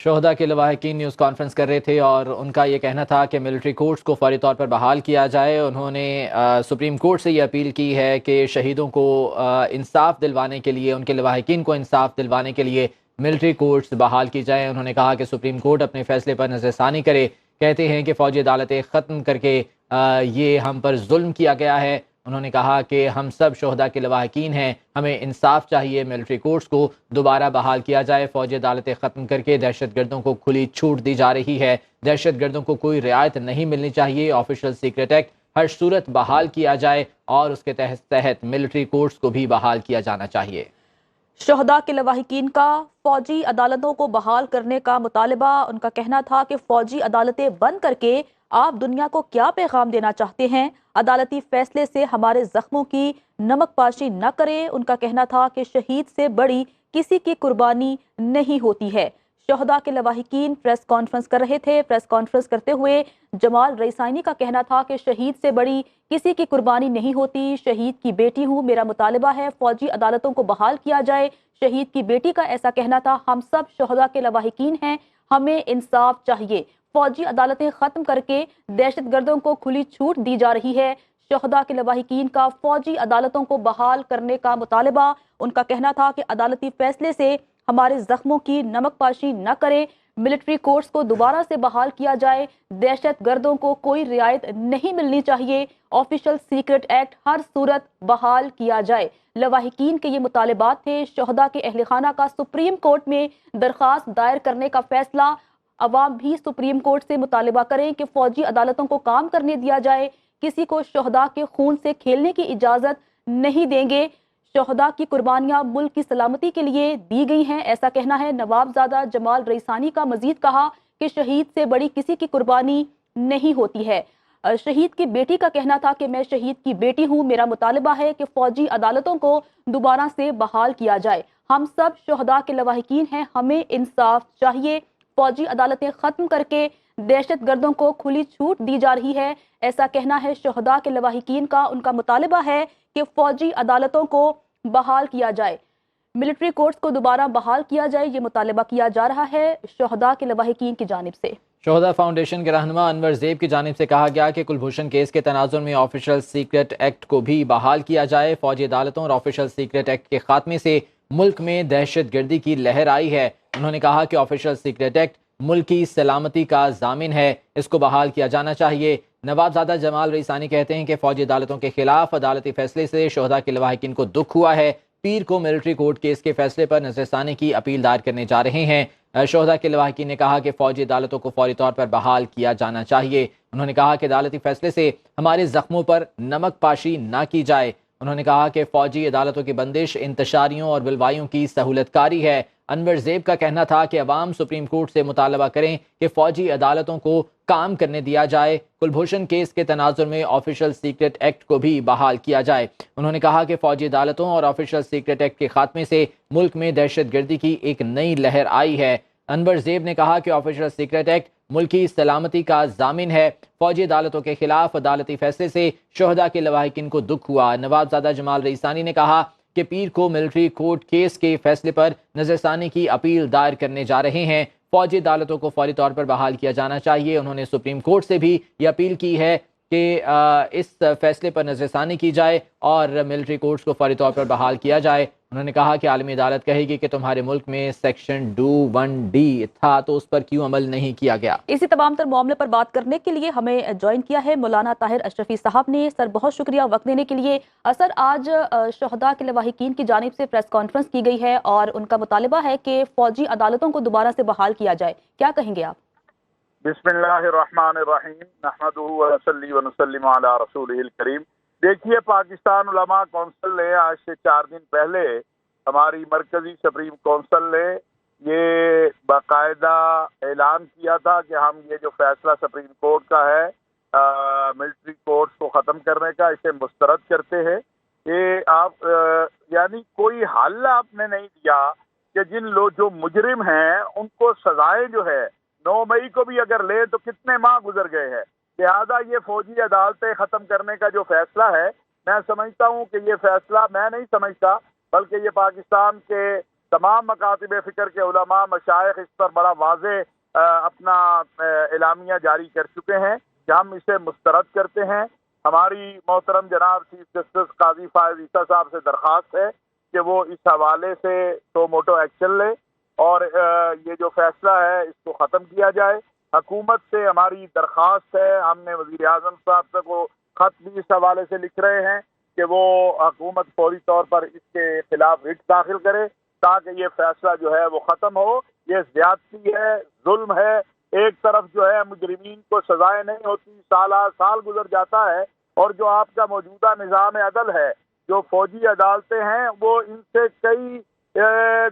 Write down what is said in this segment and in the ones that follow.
شہداء کے لواحقین نیوز کانفرنس کر رہے تھے اور ان کا یہ کہنا تھا کہ ملٹری کورٹس کو فوری طور پر بحال کیا جائے۔ انہوں نے سپریم کورٹ سے یہ اپیل کی ہے کہ شہیدوں کو انصاف دلوانے کے لیے، ان کے لواحقین کو انصاف دلوانے کے لیے ملٹری کورٹس بحال کی جائیں۔ انہوں نے کہا کہ سپریم کورٹ اپنے فیصلے پر نظر ثانی کرے۔ کہتے ہیں کہ فوجی عدالتیں ختم کر کے یہ ہم پر ظلم کیا گیا ہے۔ انہوں نے کہا کہ ہم سب شہداء کے لواحقین ہیں، ہمیں انصاف چاہیے، ملٹری کورٹس کو دوبارہ بحال کیا جائے، فوجی عدالتیں ختم کر کے دہشت گردوں کو کھلی چھوٹ دی جا رہی ہے، دہشت گردوں کو کوئی رعایت نہیں ملنی چاہیے، آفیشل سیکرٹ ایکٹ ہر صورت بحال کیا جائے اور اس کے تحت ملٹری کورٹس کو بھی بحال کیا جانا چاہیے۔ شہداء کے لواحقین کا فوجی عدالتوں کو بحال کرنے کا مطالبہ۔ ان کا کہنا تھا کہ فوجی عدالتیں بند کر کے آپ دنیا کو کیا پیغام دینا چاہتے ہیں؟ عدالتی فیصلے سے ہمارے زخموں کی نمک پاشی نہ کریں۔ ان کا کہنا تھا کہ شہید سے بڑی کسی کی قربانی نہیں ہوتی ہے۔ شہداء کے لواحقین پریس کانفرنس کر رہے تھے۔ پریس کانفرنس کرتے ہوئے جمال ریسانی کا کہنا تھا کہ شہید سے بڑی کسی کی قربانی نہیں ہوتی، شہید کی بیٹی ہوں، میرا مطالبہ ہے فوجی عدالتوں کو بحال کیا جائے۔ شہید کی بیٹی کا ایسا کہنا تھا، ہم سب شہداء کے لواحقین ہیں، ہمیں انصاف چاہیے، فوجی عدالتیں ختم کر کے دہشت گردوں کو کھلی چھوٹ دی جا رہی ہے۔ شہداء کے لواحقین کا فوجی عدالتوں کو بحال کرنے کا مطالبہ۔ ان کا کہنا تھا کہ عدالتی فیصلے سے ہمارے زخموں کی نمک پاشی نہ کریں، ملٹری کورٹس کو دوبارہ سے بحال کیا جائے، دہشت گردوں کو کوئی رعایت نہیں ملنی چاہیے، آفیشل سیکرٹ ایکٹ ہر صورت بحال کیا جائے۔ لواحقین کے یہ مطالبات تھے۔ شہداء کے اہل خانہ کا سپریم کورٹ میں درخواست دائر کرنے کا فیصلہ۔ عوام بھی سپریم کورٹ سے مطالبہ کریں کہ فوجی عدالتوں کو کام کرنے دیا جائے، کسی کو شہداء کے خون سے کھیلنے کی اجازت نہیں دیں گے۔ شہداء کی قربانیاں ملک کی سلامتی کے لیے دی گئی ہیں، ایسا کہنا ہے نوابزادہ جمال ریسانی کا۔ مزید کہا کہ شہید سے بڑی کسی کی قربانی نہیں ہوتی ہے۔ شہید کی بیٹی کا کہنا تھا کہ میں شہید کی بیٹی ہوں، میرا مطالبہ ہے کہ فوجی عدالتوں کو دوبارہ سے بحال کیا جائے، ہم سب شہداء کے لواحقین ہیں، ہمیں انصاف چاہیے، فوجی عدالتیں ختم کر کے دہشت گردوں کو کھلی چھوٹ دی جا رہی ہے، ایسا کہنا ہے شہداء کے لواحقین کا۔ ان کا مطالبہ ہے کہ فوجی عدالتوں کو بحال کیا جائے، ملٹری کورٹس کو دوبارہ بحال کیا جائے، یہ مطالبہ کیا جا رہا ہے شہداء کے لواحقین کی جانب سے۔ شہداء فاؤنڈیشن کے رہنما انور زیب کی جانب سے کہا گیا کہ کلبھوشن کیس کے تناظر میں آفیشل سیکرٹ ایکٹ کو بھی بحال کیا جائے۔ فوجی عدالتوں اور آفیشل سیکرٹ ایکٹ کے خاتمے سے ملک میں دہشت گردی کی لہر آئی ہے۔ انہوں نے کہا کہ آفیشل سیکرٹ ایکٹ ملک کی سلامتی کا ضامن ہے، اس کو بحال کیا جانا چاہیے۔ نوابزادہ جمال ریسانی کہتے ہیں کہ فوجی عدالتوں کے خلاف عدالتی فیصلے سے شہداء کے لواحقین کو دکھ ہوا ہے، پیر کو ملٹری کورٹ کیس کے فیصلے پر نظر ثانی کی اپیل دائر کرنے جا رہے ہیں۔ شہداء کے لواحقین نے کہا کہ فوجی عدالتوں کو فوری طور پر بحال کیا جانا چاہیے۔ انہوں نے کہا کہ عدالتی فیصلے سے ہمارے زخموں پر نمک پاشی نہ کی جائے۔ انہوں نے کہا کہ فوجی عدالتوں کی بندش انتشاریوں اور بلوائیوں کی سہولت کاری ہے۔ انور زیب کا کہنا تھا کہ عوام سپریم کورٹ سے مطالبہ کریں کہ فوجی عدالتوں کو کام کرنے دیا جائے، کلبھوشن کیس کے تناظر میں آفیشل سیکرٹ ایکٹ کو بھی بحال کیا جائے۔ انہوں نے کہا کہ فوجی عدالتوں اور آفیشل سیکرٹ ایکٹ کے خاتمے سے ملک میں دہشت گردی کی ایک نئی لہر آئی ہے۔ انور زیب نے کہا کہ آفیشل سیکرٹ ایکٹ ملکی سلامتی کا ضامن ہے، فوجی عدالتوں کے خلاف عدالتی فیصلے سے شہداء کے لواحقین کو دکھ ہوا۔ نوابزادہ جمال ریسانی نے کہا کہ پیر کو ملٹری کورٹ کیس کے فیصلے پر نظر ثانی کی اپیل دائر کرنے جا رہے ہیں، فوجی عدالتوں کو فوری طور پر بحال کیا جانا چاہیے۔ انہوں نے سپریم کورٹ سے بھی یہ اپیل کی ہے کہ اس فیصلے پر نظر ثانی کی جائے اور ملٹری کورٹس کو فوری طور پر بحال کیا جائے۔ انہوں نے کہا کہ عالمی عدالت کہے گی کہ تمہارے ملک میں سیکشن 21D تھا تو اس پر کیوں عمل نہیں کیا گیا۔ اسی تمام تر معاملے پر بات کرنے کے لیے ہمیں جوائن کیا ہے مولانا طاہر اشرفی صاحب نے۔ سر بہت شکریہ وقت دینے کے لیے۔ سر آج شہداء کے لواحقین کی جانب سے پریس کانفرنس کی گئی ہے اور ان کا مطالبہ ہے کہ فوجی عدالتوں کو دوبارہ سے بحال کیا جائے، کیا کہیں گے آپ؟ بسم اللہ الرحمن الرحیم، نحمدہ ونصلی ونسلم علی رسولہ الکریم۔ دیکھیے، پاکستان علماء کونسل نے آج سے 4 دن پہلے ہماری مرکزی سپریم کونسل نے یہ باقاعدہ اعلان کیا تھا کہ ہم یہ جو فیصلہ سپریم کورٹ کا ہے ملٹری کورٹس کو ختم کرنے کا، اسے مسترد کرتے ہیں۔ یہ آپ یعنی کوئی حل آپ نے نہیں دیا کہ جن لوگ جو مجرم ہیں ان کو سزائیں جو ہے 9 مئی کو بھی اگر لے تو کتنے ماہ گزر گئے ہیں۔ لہٰذا یہ فوجی عدالتیں ختم کرنے کا جو فیصلہ ہے، میں سمجھتا ہوں کہ یہ فیصلہ، میں نہیں سمجھتا بلکہ یہ پاکستان کے تمام مکاتب فکر کے علماء مشائخ اس پر بڑا واضح اپنا اعلامیہ جاری کر چکے ہیں کہ ہم اسے مسترد کرتے ہیں. ہماری محترم جناب چیف جسٹس قاضی فائز عیسیٰ صاحب سے درخواست ہے کہ وہ اس حوالے سے سو موٹو ایکشن لے اور یہ جو فیصلہ ہے اس کو ختم کیا جائے. حکومت سے ہماری درخواست ہے, ہم نے وزیر اعظم صاحب سے کو خط بھی اس حوالے سے لکھ رہے ہیں کہ وہ حکومت فوری طور پر اس کے خلاف رٹ داخل کرے تاکہ یہ فیصلہ جو ہے وہ ختم ہو. یہ زیادتی ہے, ظلم ہے. ایک طرف جو ہے مجرمین کو سزائیں نہیں ہوتی, سال گزر جاتا ہے, اور جو آپ کا موجودہ نظام عدل ہے, جو فوجی عدالتیں ہیں, وہ ان سے کئی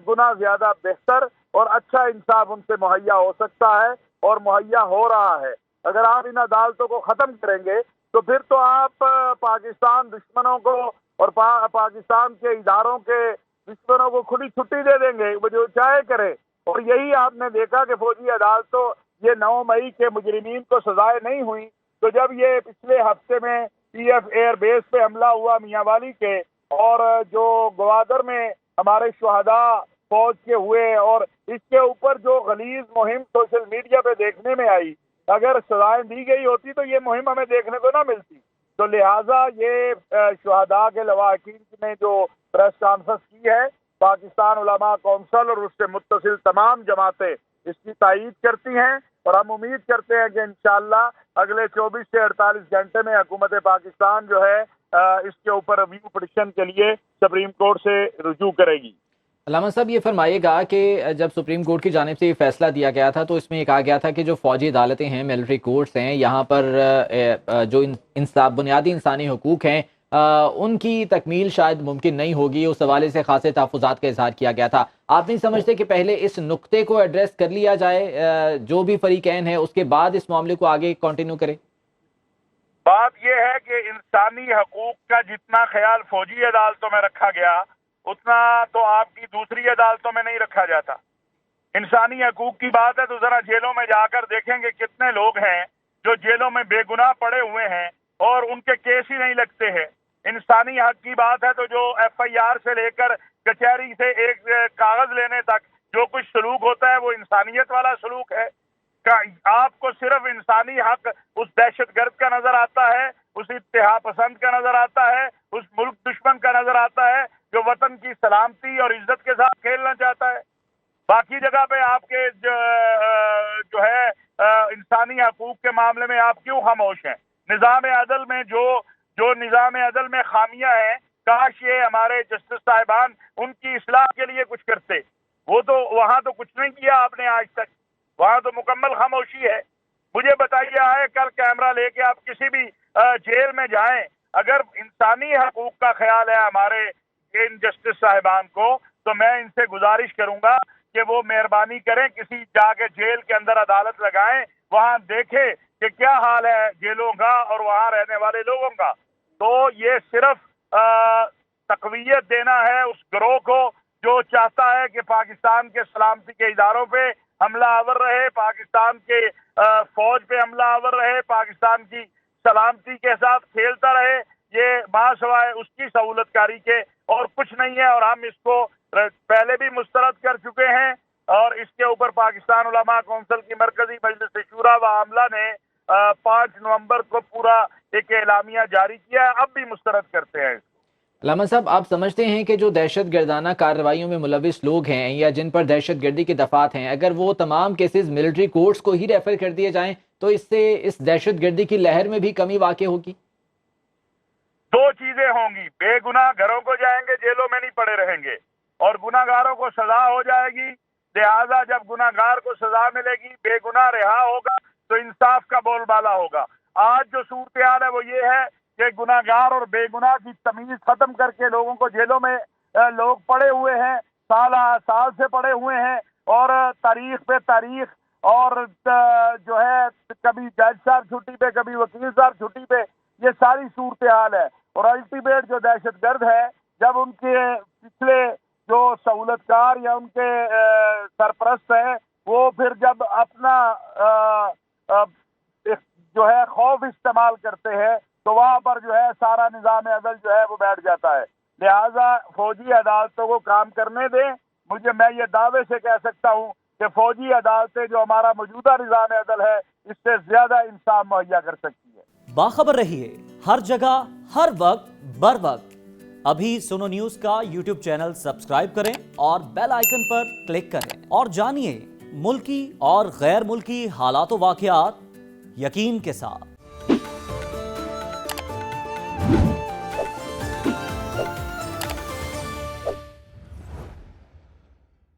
گنا زیادہ بہتر اور اچھا انصاف ان سے مہیا ہو سکتا ہے اور مہیا ہو رہا ہے. اگر آپ ان عدالتوں کو ختم کریں گے تو پھر تو آپ پاکستان دشمنوں کو اور پاکستان کے اداروں کے دشمنوں کو کھلی چھٹی دے دیں گے, وہ جو چاہے کرے. اور یہی آپ نے دیکھا کہ فوجی عدالتوں یہ 9 مئی کے مجرمین کو سزائیں نہیں ہوئی, تو جب یہ پچھلے ہفتے میں پی ایف ایئر بیس پہ حملہ ہوا میاں والی کے, اور جو گوادر میں ہمارے شہداء فوج کے ہوئے, اور اس کے اوپر جو غلیظ مہم سوشل میڈیا پہ دیکھنے میں آئی, اگر سزائیں دی گئی ہوتی تو یہ مہم ہمیں دیکھنے کو نہ ملتی. تو لہٰذا یہ شہداء کے لواحقین نے جو پریس کانفرنس کی ہے, پاکستان علماء کونسل اور اس سے متصل تمام جماعتیں اس کی تائید کرتی ہیں, اور ہم امید کرتے ہیں کہ انشاءاللہ اگلے 24 سے 48 گھنٹے میں حکومت پاکستان جو ہے اس کے اوپر ریویو پٹیشن کے لیے سپریم کورٹ سے رجوع کرے گی. علامہ صاحب یہ فرمائیے گا کہ جب سپریم کورٹ کی جانب سے یہ فیصلہ دیا گیا تھا تو اس میں یہ کہا گیا تھا کہ جو فوجی عدالتیں ہیں, ملٹری کورٹس ہیں, یہاں پر جو بنیادی انسانی حقوق ہیں ان کی تکمیل شاید ممکن نہیں ہوگی. اس حوالے سے خاصے تحفظات کا اظہار کیا گیا تھا. آپ نہیں سمجھتے کہ پہلے اس نقطے کو ایڈریس کر لیا جائے, جو بھی فریقین ہے, اس کے بعد اس معاملے کو آگے کنٹینیو کرے؟ بات یہ ہے کہ انسانی حقوق کا جتنا خیال فوجی عدالتوں میں رکھا گیا اتنا تو آپ کی دوسری عدالتوں میں نہیں رکھا جاتا. انسانی حقوق کی بات ہے تو ذرا جیلوں میں جا کر دیکھیں گے کتنے لوگ ہیں جو جیلوں میں بے گناہ پڑے ہوئے ہیں اور ان کے کیس ہی نہیں لگتے ہیں. انسانی حق کی بات ہے تو جو ایف آئی آر سے لے کر کچہری سے ایک کاغذ لینے تک جو کچھ سلوک ہوتا ہے وہ انسانیت والا سلوک ہے. آپ کو صرف انسانی حق اس دہشت گرد کا نظر آتا ہے, اس اتحاد پسند کا نظر آتا ہے, اس ملک دشمن کا نظر آتا ہے جو وطن کی سلامتی اور عزت کے ساتھ کھیلنا چاہتا ہے. باقی جگہ پہ آپ کے جو ہے انسانی حقوق کے معاملے میں آپ کیوں خاموش ہیں؟ نظام عدل میں جو نظام عدل میں خامیاں ہیں, کاش یہ ہمارے جسٹس صاحبان ان کی اصلاح کے لیے کچھ کرتے. وہ تو وہاں تو کچھ نہیں کیا آپ نے آج تک, وہاں تو مکمل خاموشی ہے. مجھے بتائیے, آئے کل کیمرہ لے کے آپ کسی بھی جیل میں جائیں, اگر انسانی حقوق کا خیال ہے ہمارے ان جسٹس صاحبان کو, تو میں ان سے گزارش کروں گا کہ وہ مہربانی کریں کسی جا کے جیل کے اندر عدالت لگائیں, وہاں دیکھیں کہ کیا حال ہے جیلوں کا اور وہاں رہنے والے لوگوں کا. تو یہ صرف تقویت دینا ہے اس گروہ کو جو چاہتا ہے کہ پاکستان کے سلامتی کے اداروں پہ حملہ آور رہے, پاکستان کے فوج پہ حملہ آور رہے, پاکستان کی سلامتی کے ساتھ کھیلتا رہے. یہ ماں سوائے اس کی سہولت کاری کے اور کچھ نہیں ہے, اور ہم اس کو پہلے بھی مسترد کر چکے ہیں. اور اس کے اوپر پاکستان علماء کونسل کی مرکزی مجلس شورا و عاملہ نے 5 نومبر کو پورا ایک اعلامیہ جاری کیا ہے, اب بھی مسترد کرتے ہیں. علامہ صاحب, آپ سمجھتے ہیں کہ جو دہشت گردانہ کارروائیوں میں ملوث لوگ ہیں یا جن پر دہشت گردی کے دفعات ہیں, اگر وہ تمام کیسز ملٹری کورٹس کو ہی ریفر کر دیے جائیں تو اس سے اس دہشت گردی کی لہر میں بھی کمی واقع ہوگی؟ 2 چیزیں ہوں گی, بے گناہ گھروں کو جائیں گے, جیلوں میں نہیں پڑے رہیں گے, اور گناہ گاروں کو سزا ہو جائے گی. لہٰذا جب گناہ گار کو سزا ملے گی, بے گناہ رہا ہوگا تو انصاف کا بول بالا ہوگا. آج جو صورتحال ہے وہ یہ ہے کہ گناہ گار اور بے گناہ کی تمیز ختم کر کے لوگوں کو جیلوں میں لوگ پڑے ہوئے ہیں, سال سے پڑے ہوئے ہیں, اور تاریخ پہ تاریخ, اور جو ہے کبھی جج صاحب چھٹی پہ, کبھی وکیل صاحب چھٹی پہ, یہ ساری صورتحال ہے. اور الٹیمیٹ جو دہشت گرد ہے, جب ان کے پچھلے جو سہولت کار یا ان کے سرپرست ہیں وہ پھر جب اپنا جو ہے خوف استعمال کرتے ہیں تو وہاں پر جو ہے سارا نظام عدل جو ہے وہ بیٹھ جاتا ہے. لہذا فوجی عدالتوں کو کام کرنے دیں, میں یہ دعوے سے کہہ سکتا ہوں کہ فوجی عدالتیں جو ہمارا موجودہ نظام عدل ہے اس سے زیادہ انصاف مہیا کر سکتی ہے۔ باخبر رہیے ہر جگہ ہر وقت بر وقت۔ ابھی سنو نیوز کا یوٹیوب چینل سبسکرائب کریں اور بیل آئیکن پر کلک کریں اور جانیے ملکی اور غیر ملکی حالات و واقعات یقین کے ساتھ۔